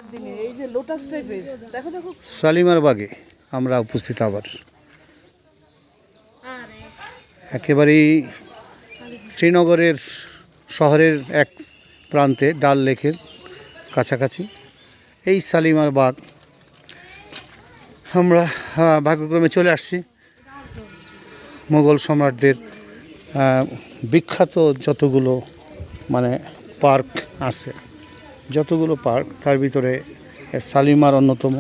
এই যে লোটাস টাইপের দেখো দেখো শালিমার বাগে আমরা উপস্থিত আবার একেবারেই শ্রীনগরের শহরের এক প্রান্তে ডাল লেকের কাছাকাছি এই শালিমার বাগ। আমরা ভাগ্যক্রমে চলে আসছি মুঘল সম্রাটদের বিখ্যাত যতগুলো মানে পার্ক আছে, যতগুলো পার্ক তার ভিতরে শালিমার অন্যতম।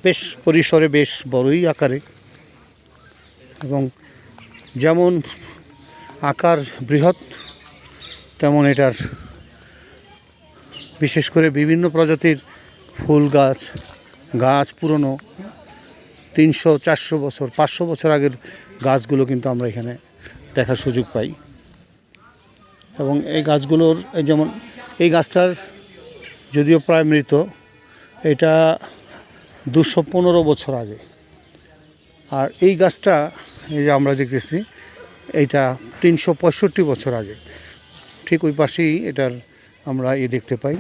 বেশ পরিসরে বেশ বড়ই আকারে এবং যেমন আকার বৃহৎ তেমন এটার বিশেষ করে বিভিন্ন প্রজাতির ফুল গাছ পুরনো 300-400 বছর 500 বছর আগের গাছগুলো কিন্তু আমরা এখানে দেখার সুযোগ পাই। এবং এই গাছগুলোর যেমন এই গাছটার যদিও প্রায় মৃত, এটা 215 বছর আগে। আর এই গাছটা এই যে আমরা দেখতেছি এইটা 365 বছর আগে। ঠিক ওই পাশেই এটার আমরা দেখতে পাই,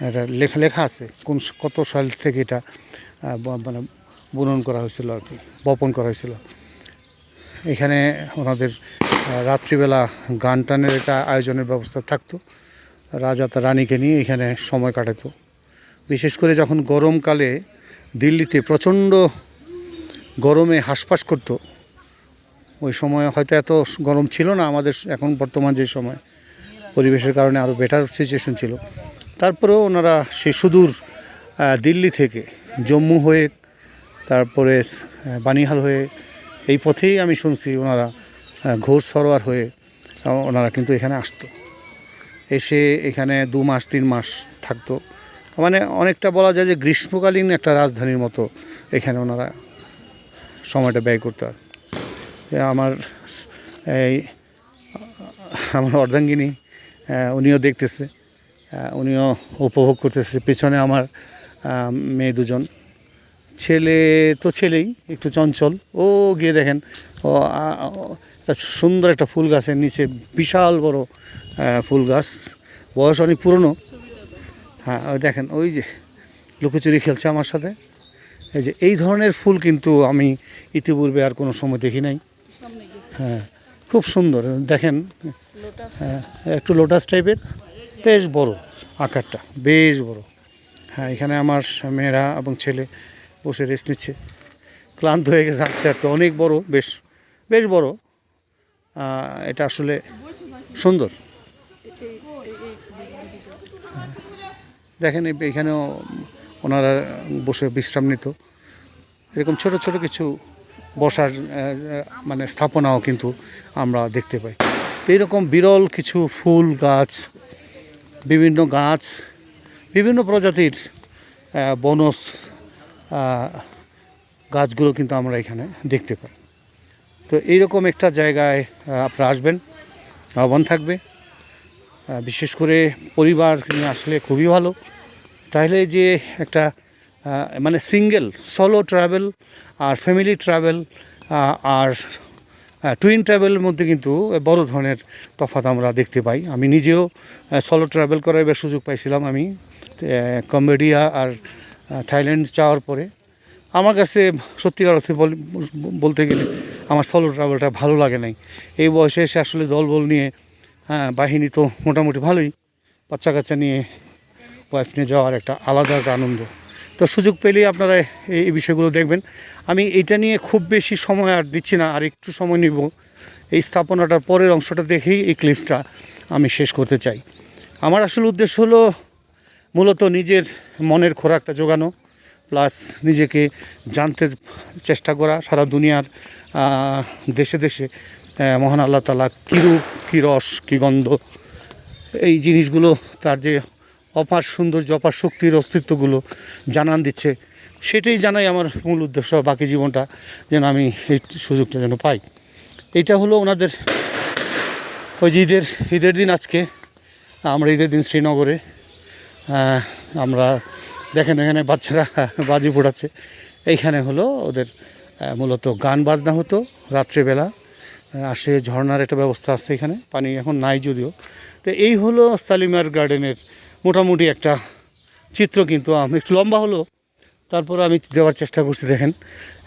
এটা লেখা আছে কত সাল থেকে এটা মানে বুনন করা হয়েছিল আর কি, বপন করা হয়েছিল। এখানে ওনাদের রাত্রিবেলা গান টানের একটা আয়োজনের ব্যবস্থা থাকতো, রাজা তার রানীকে নিয়ে এখানে সময় কাটাতো। বিশেষ করে যখন গরমকালে দিল্লিতে প্রচণ্ড গরমে হাঁসফাঁস করতো, ওই সময় হয়তো এত গরম ছিল না আমাদের এখন বর্তমান যে সময়, পরিবেশের কারণে আরও বেটার সিচুয়েশন ছিল। তারপরেও ওনারা সেই সুদূর দিল্লি থেকে জম্মু হয়ে তারপরে বানিহাল হয়ে এই পথেই আমি শুনছি ওনারা ঘোষ সরোয়ার হয়ে ওনারা কিন্তু এখানে আসতো, এসে এখানে 2 মাস 3 মাস থাকতো। মানে অনেকটা বলা যায় যে গ্রীষ্মকালীন একটা রাজধানীর মতো এখানে ওনারা সময়টা ব্যয় করতে হয়। আমার অর্ধাঙ্গিনী উনিও দেখতেছে, উনিও উপভোগ করতেছে। পেছনে আমার মেয়ে দুজন, ছেলে তো ছেলেই একটু চঞ্চল, ও গিয়ে দেখেন ও সুন্দর একটা ফুল গাছের নিচে বিশাল বড় ফুল গাছ, বয়স অনেক পুরনো। হ্যাঁ দেখেন ওই যে লুকোচুরি খেলছে আমার সাথে। এই যে এই ধরনের ফুল কিন্তু আমি ইতিপূর্বে আর কোনো সময় দেখি নাই। হ্যাঁ খুব সুন্দর দেখেন, একটু লোটাস টাইপের, বেশ বড় আকারটা, বেশ বড়। হ্যাঁ এখানে আমার মেয়েরা এবং ছেলে বসে রেস্ট নিচ্ছে, ক্লান্ত হয়ে গেছে হাঁটতে হাঁটতে, অনেক বড়, বেশ বড়। এটা আসলে সুন্দর। দেখেন এখানেও ওনারা বসে বিশ্রাম নিত। এরকম ছোট ছোট কিছু বসার মানে স্থাপনাও কিন্তু আমরা দেখতে পাই। এইরকম বিরল কিছু ফুল গাছ, বিভিন্ন প্রজাতির বনজ গাছগুলো কিন্তু আমরা এখানে দেখতে পাই। তো এইরকম একটা জায়গায় আপনারা আসবেন, আহ্বান থাকবে। বিশেষ করে পরিবার নিয়ে আসলে খুবই ভালো। তাহলে যে একটা মানে সিঙ্গেল সলো ট্রাভেল আর ফ্যামিলি ট্রাভেল আর টুইন ট্রাভেলের মধ্যে কিন্তু বড় ধরনের তফাৎ আমরা দেখতে পাই। আমি নিজেও সলো ট্রাভেল করার এবার সুযোগ পাইছিলাম। আমি কম্বোডিয়া আর থাইল্যান্ড যাওয়ার পরে আমার কাছে সত্যিকার অর্থে বলতে গেলে আমার সলো ট্রাভেলটা ভালো লাগে নাই। এই বয়সে এসে আসলে দলবল নিয়ে বাহিনী তো মোটামুটি ভালোই, বাচ্চা কাচ্চা নিয়ে ওয়াইফ নিয়ে যাওয়ার একটা আলাদা একটা আনন্দ। তো সুযোগ পেলেই আপনারা এই বিষয়গুলো দেখবেন। আমি এইটা নিয়ে খুব বেশি সময় আর দিচ্ছি না, আর একটু সময় নিব। এই স্থাপনাটার পরের অংশটা দেখেই এই ক্লিপসটা আমি শেষ করতে চাই। আমার আসল উদ্দেশ্য হলো মূলত নিজের মনের খোরাকটা জোগানো, প্লাস নিজেকে জানতে চেষ্টা করা সারা দুনিয়ার দেশে দেশে মহান আল্লাহ তাআলা কী রূপ, কী রস, কী গন্ধ, এই জিনিসগুলো তার যে অপার সৌন্দর্য, অপার শক্তির অস্তিত্বগুলো জানান দিচ্ছে, সেটাই জানাই আমার মূল উদ্দেশ্য। বাকি জীবনটা যেন আমি এই সুযোগটা যেন পাই। এইটা হলো ওনাদের ওই যে ঈদের দিন। আজকে আমরা ঈদের দিন শ্রীনগরে আমরা দেখেন এখানে বাচ্চারা বাজি ফোটাচ্ছে। এইখানে হলো ওদের মূলত গান বাজনা হতো রাত্রেবেলা, আসে ঝর্ণার একটা ব্যবস্থা আছে এখানে, পানি এখন নাই যদিও। তো এই হলো শালিমার গার্ডেনের মোটামুটি একটা চিত্র, কিন্তু আমি একটু লম্বা হলো, তারপর আমি দেওয়ার চেষ্টা করছি। দেখেন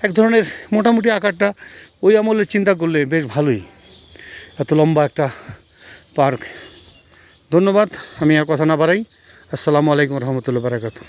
এক ধরনের মোটামুটি আকারটা ওই আমলের চিন্তা করলে বেশ ভালোই, এত লম্বা একটা পার্ক। ধন্যবাদ, আমি আর কথা না বাড়াই। আসসালামু আলাইকুম রহমতুল্লাহ বারাকাতুহু।